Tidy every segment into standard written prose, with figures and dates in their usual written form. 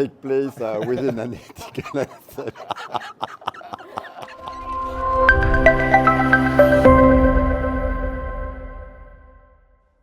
take place within an ethical and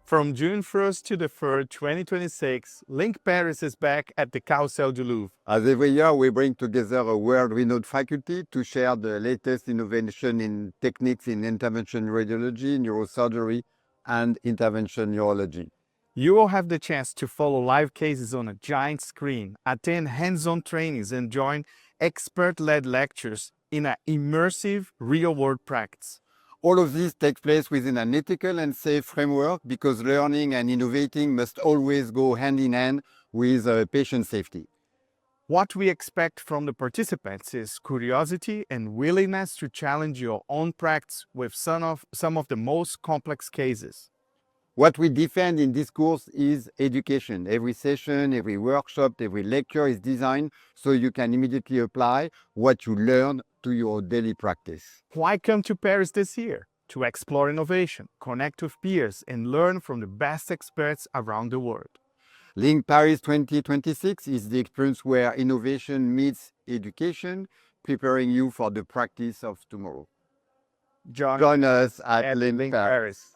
From June 1st to the 3rd, 2026, LINNC Paris is back at the Carrousel du Louvre. As every year, we bring together a world-renowned faculty to share the latest innovation in techniques in interventional radiology, neurosurgery, and interventional neurology. You will have the chance to follow live cases on a giant screen, attend hands-on trainings, and join expert-led lectures in an immersive real-world practice. All of this takes place within an ethical and safe framework because learning and innovating must always go hand in hand with patient safety. What we expect from the participants is curiosity and willingness to challenge your own practice with some of the most complex cases. What we defend in this course is education. Every session, every workshop, every lecture is designed so you can immediately apply what you learn to your daily practice. Why come to Paris this year? To explore innovation, connect with peers, and learn from the best experts around the world. LINNC Paris 2026 is the experience where innovation meets education, preparing you for the practice of tomorrow. Join us at LINNC Paris.